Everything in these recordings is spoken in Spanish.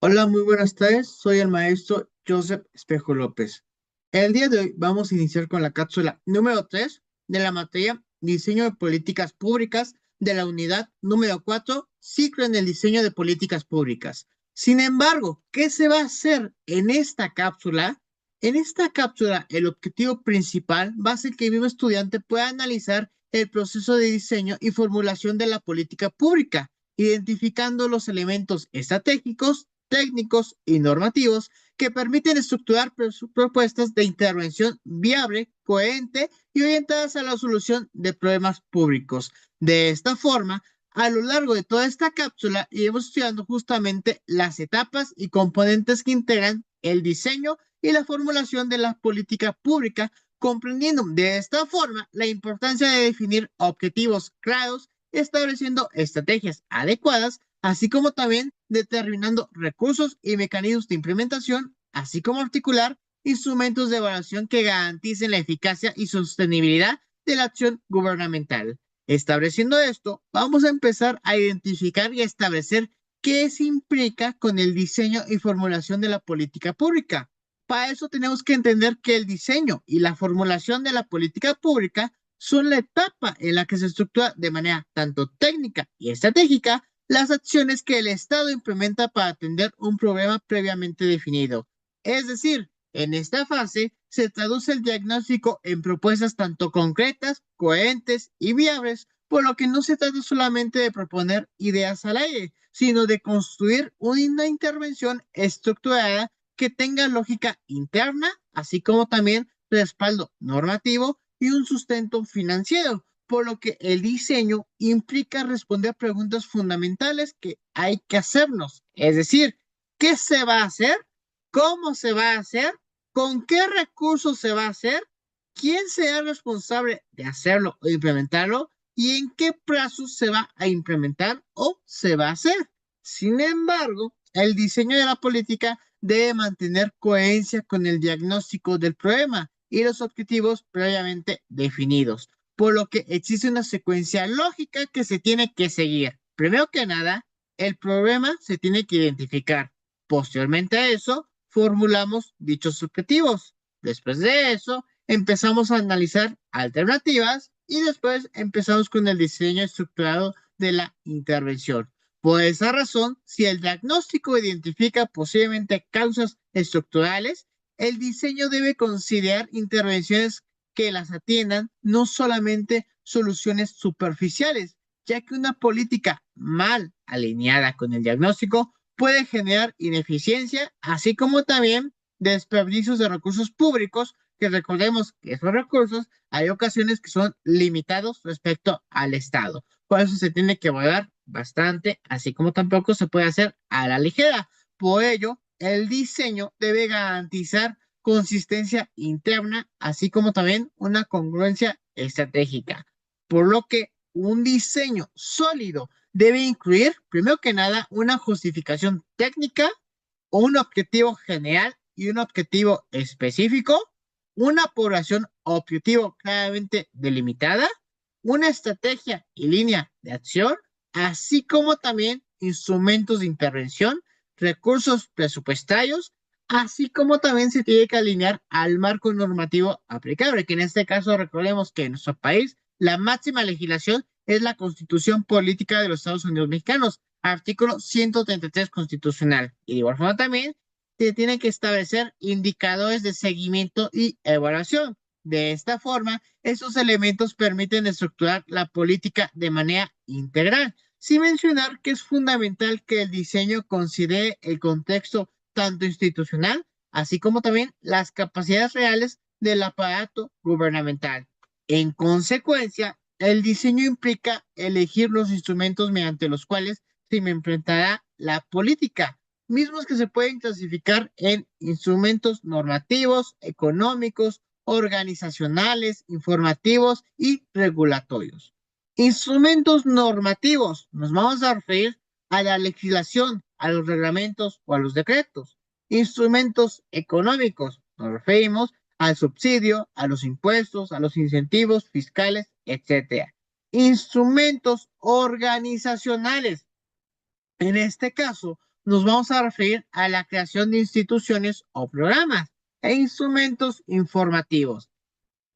Hola, muy buenas tardes. Soy el maestro Joseph Espejo López. El día de hoy vamos a iniciar con la cápsula número 3 de la materia Diseño de Políticas Públicas de la unidad número 4, Ciclo en el Diseño de Políticas Públicas. Sin embargo, ¿qué se va a hacer en esta cápsula? En esta cápsula, el objetivo principal va a ser que el mismo estudiante pueda analizar el proceso de diseño y formulación de la política pública, identificando los elementos estratégicos, técnicos y normativos que permiten estructurar propuestas de intervención viable, coherente y orientadas a la solución de problemas públicos. De esta forma, a lo largo de toda esta cápsula iremos estudiando justamente las etapas y componentes que integran el diseño y la formulación de la política pública, comprendiendo de esta forma la importancia de definir objetivos claros, estableciendo estrategias adecuadas, así como también determinando recursos y mecanismos de implementación, así como articular instrumentos de evaluación que garanticen la eficacia y sostenibilidad de la acción gubernamental. Estableciendo esto, vamos a empezar a identificar y establecer qué se implica con el diseño y formulación de la política pública. Para eso tenemos que entender que el diseño y la formulación de la política pública son la etapa en la que se estructura de manera tanto técnica y estratégica las acciones que el Estado implementa para atender un problema previamente definido. Es decir, en esta fase se traduce el diagnóstico en propuestas tanto concretas, coherentes y viables, por lo que no se trata solamente de proponer ideas al aire, sino de construir una intervención estructurada que tenga lógica interna, así como también respaldo normativo y un sustento financiero, por lo que el diseño implica responder preguntas fundamentales que hay que hacernos. Es decir, ¿qué se va a hacer? ¿Cómo se va a hacer? ¿Con qué recursos se va a hacer? ¿Quién será responsable de hacerlo o implementarlo? ¿Y en qué plazos se va a implementar o se va a hacer? Sin embargo, el diseño de la política debe mantener coherencia con el diagnóstico del problema y los objetivos previamente definidos, por lo que existe una secuencia lógica que se tiene que seguir. Primero que nada, el problema se tiene que identificar. Posteriormente a eso, formulamos dichos objetivos. Después de eso, empezamos a analizar alternativas y después empezamos con el diseño estructurado de la intervención. Por esa razón, si el diagnóstico identifica posiblemente causas estructurales, el diseño debe considerar intervenciones que las atiendan, no solamente soluciones superficiales, ya que una política mal alineada con el diagnóstico puede generar ineficiencia, así como también desperdicios de recursos públicos, que recordemos que esos recursos hay ocasiones que son limitados respecto al Estado. Por eso se tiene que evaluar bastante, así como tampoco se puede hacer a la ligera. Por ello, el diseño debe garantizar consistencia interna, así como también una congruencia estratégica. Por lo que un diseño sólido debe incluir, primero que nada, una justificación técnica, un objetivo general y un objetivo específico, una población objetivo claramente delimitada, una estrategia y línea de acción, así como también instrumentos de intervención, recursos presupuestarios, así como también se tiene que alinear al marco normativo aplicable, que en este caso recordemos que en nuestro país la máxima legislación es la Constitución Política de los Estados Unidos Mexicanos, artículo 133 constitucional. Y de igual forma también se tienen que establecer indicadores de seguimiento y evaluación. De esta forma, esos elementos permiten estructurar la política de manera integral, sin mencionar que es fundamental que el diseño considere el contexto tanto institucional, así como también las capacidades reales del aparato gubernamental. En consecuencia, el diseño implica elegir los instrumentos mediante los cuales se implementará la política, mismos que se pueden clasificar en instrumentos normativos, económicos, organizacionales, informativos y regulatorios. Instrumentos normativos, nos vamos a referir a la legislación, a los reglamentos o a los decretos. Instrumentos económicos, nos referimos al subsidio, a los impuestos, a los incentivos fiscales, etcétera. Instrumentos organizacionales, en este caso, nos vamos a referir a la creación de instituciones o programas e instrumentos informativos.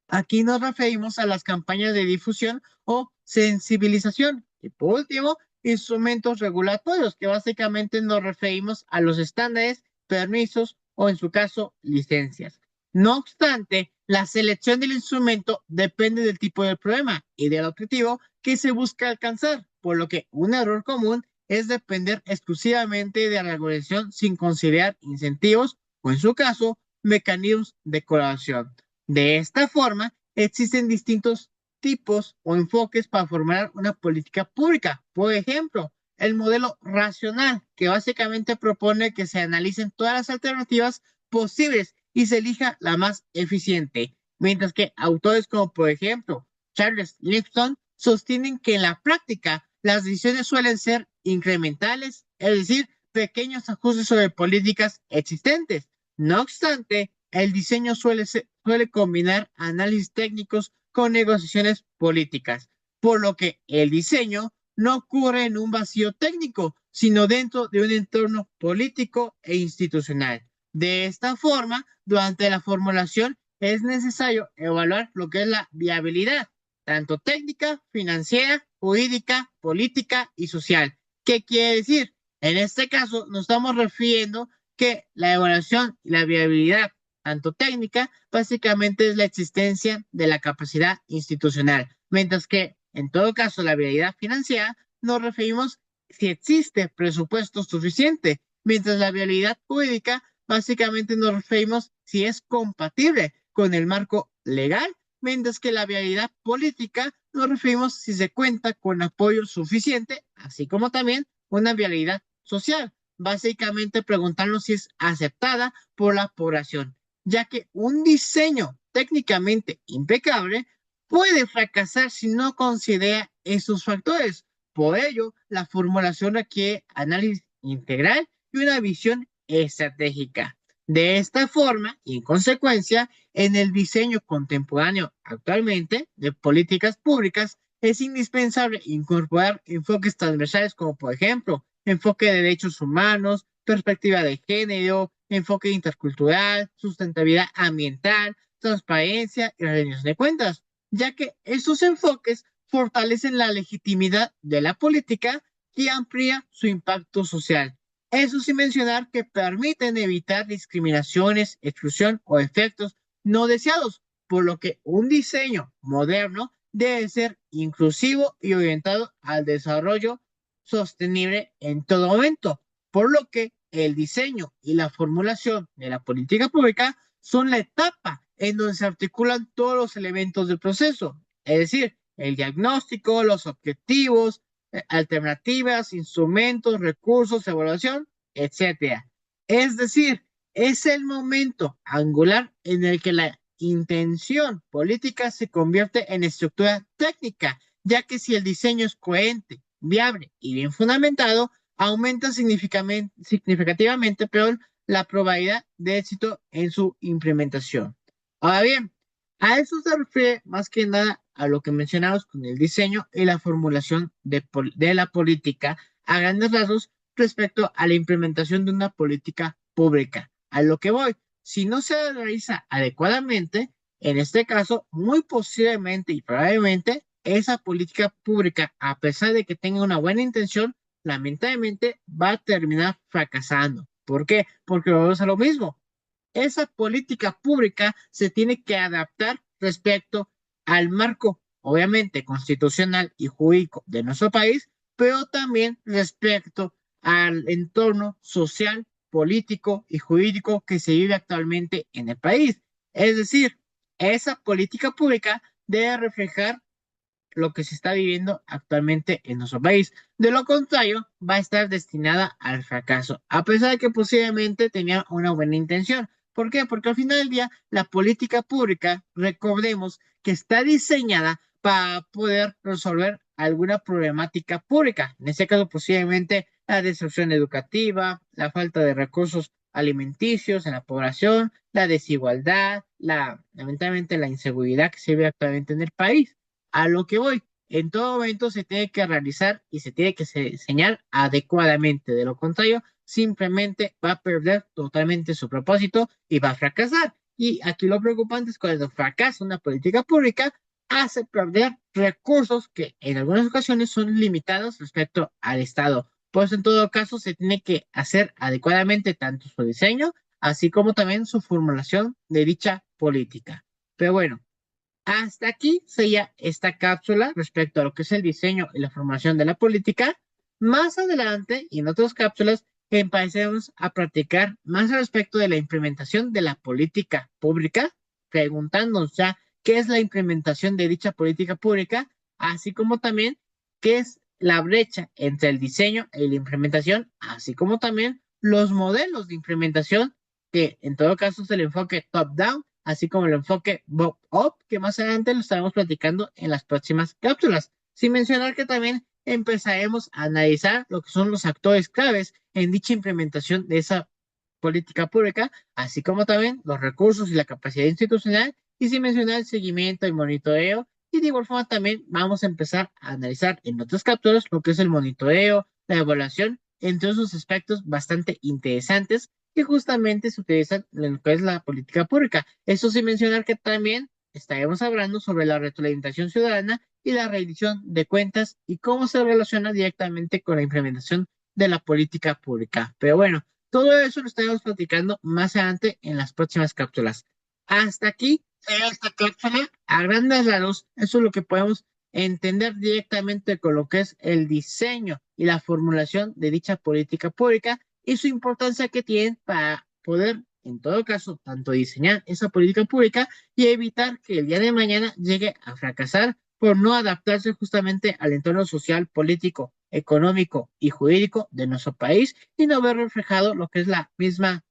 Aquí nos referimos a las campañas de difusión o sensibilización. Y por último, instrumentos regulatorios, que básicamente nos referimos a los estándares, permisos o en su caso, licencias. No obstante, la selección del instrumento depende del tipo del problema y del objetivo que se busca alcanzar, por lo que un error común es depender exclusivamente de la regulación sin considerar incentivos o en su caso, mecanismos de colaboración. De esta forma, existen distintos tipos o enfoques para formar una política pública. Por ejemplo, el modelo racional, que básicamente propone que se analicen todas las alternativas posibles y se elija la más eficiente. Mientras que autores como, por ejemplo, Charles Lipson sostienen que en la práctica las decisiones suelen ser incrementales, es decir, pequeños ajustes sobre políticas existentes. No obstante, el diseño suele combinar análisis técnicos con negociaciones políticas, por lo que el diseño no ocurre en un vacío técnico, sino dentro de un entorno político e institucional. De esta forma, durante la formulación es necesario evaluar lo que es la viabilidad, tanto técnica, financiera, jurídica, política y social. ¿Qué quiere decir? En este caso, nos estamos refiriendo que la evaluación y la viabilidad, tanto técnica, básicamente es la existencia de la capacidad institucional, mientras que, en todo caso, la viabilidad financiera nos referimos si existe presupuesto suficiente, mientras la viabilidad jurídica básicamente nos referimos si es compatible con el marco legal, mientras que la viabilidad política nos referimos si se cuenta con apoyo suficiente, así como también una viabilidad social, básicamente preguntarnos si es aceptada por la población, ya que un diseño técnicamente impecable puede fracasar si no considera esos factores. Por ello, la formulación requiere análisis integral y una visión estratégica. De esta forma, y en consecuencia, en el diseño contemporáneo actualmente de políticas públicas, es indispensable incorporar enfoques transversales como, por ejemplo, enfoque de derechos humanos, perspectiva de género, enfoque intercultural, sustentabilidad ambiental, transparencia y rendición de cuentas, ya que estos enfoques fortalecen la legitimidad de la política y amplía su impacto social. Eso sin mencionar que permiten evitar discriminaciones, exclusión o efectos no deseados, por lo que un diseño moderno debe ser inclusivo y orientado al desarrollo sostenible en todo momento, por lo que el diseño y la formulación de la política pública son la etapa en donde se articulan todos los elementos del proceso, es decir, el diagnóstico, los objetivos, alternativas, instrumentos, recursos, evaluación, etcétera. Es decir, es el momento angular en el que la intención política se convierte en estructura técnica, ya que si el diseño es coherente, viable y bien fundamentado, aumenta significativamente peor la probabilidad de éxito en su implementación. Ahora bien, a eso se refiere más que nada a lo que mencionamos con el diseño y la formulación de la política a grandes rasgos respecto a la implementación de una política pública. A lo que voy, si no se realiza adecuadamente, en este caso, muy posiblemente y probablemente esa política pública, a pesar de que tenga una buena intención, lamentablemente va a terminar fracasando. ¿Por qué? Porque vamos a lo mismo. Esa política pública se tiene que adaptar respecto al marco, obviamente, constitucional y jurídico de nuestro país, pero también respecto al entorno social, político y jurídico que se vive actualmente en el país. Es decir, esa política pública debe reflejar lo que se está viviendo actualmente en nuestro país. De lo contrario, va a estar destinada al fracaso, a pesar de que posiblemente tenía una buena intención. ¿Por qué? Porque al final del día, la política pública, recordemos que está diseñada para poder resolver alguna problemática pública. En este caso, posiblemente la destrucción educativa, la falta de recursos alimenticios en la población, la desigualdad, lamentablemente la inseguridad que se ve actualmente en el país. A lo que voy, en todo momento se tiene que realizar y se tiene que enseñar adecuadamente. De lo contrario, simplemente va a perder totalmente su propósito y va a fracasar. Y aquí lo preocupante es cuando fracasa una política pública, hace perder recursos que en algunas ocasiones son limitados respecto al Estado. Pues en todo caso se tiene que hacer adecuadamente tanto su diseño, así como también su formulación de dicha política. Pero bueno, hasta aquí sería esta cápsula respecto a lo que es el diseño y la formación de la política. Más adelante, y en otras cápsulas, empecemos a practicar más al respecto de la implementación de la política pública, preguntándonos ya qué es la implementación de dicha política pública, así como también qué es la brecha entre el diseño y la implementación, así como también los modelos de implementación, que en todo caso es el enfoque top-down así como el enfoque Bob-Up, que más adelante lo estaremos platicando en las próximas cápsulas. Sin mencionar que también empezaremos a analizar lo que son los actores claves en dicha implementación de esa política pública, así como también los recursos y la capacidad institucional, y sin mencionar el seguimiento y monitoreo. Y de igual forma también vamos a empezar a analizar en otras cápsulas lo que es el monitoreo, la evaluación, entre otros aspectos bastante interesantes que justamente se utilizan en lo que es la política pública. Eso sin mencionar que también estaremos hablando sobre la retroalimentación ciudadana y la rendición de cuentas y cómo se relaciona directamente con la implementación de la política pública. Pero bueno, todo eso lo estaremos platicando más adelante en las próximas cápsulas. Hasta aquí, esta cápsula, a grandes rasgos, eso es lo que podemos entender directamente con lo que es el diseño y la formulación de dicha política pública y su importancia que tienen para poder, en todo caso, tanto diseñar esa política pública y evitar que el día de mañana llegue a fracasar por no adaptarse justamente al entorno social, político, económico y jurídico de nuestro país y no ver reflejado lo que es la misma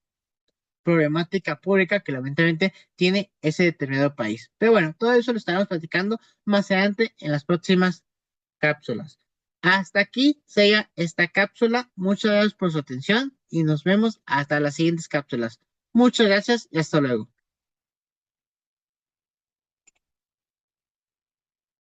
problemática pública que lamentablemente tiene ese determinado país. Pero bueno, todo eso lo estaremos platicando más adelante en las próximas cápsulas. Hasta aquí sería esta cápsula. Muchas gracias por su atención y nos vemos hasta las siguientes cápsulas. Muchas gracias y hasta luego.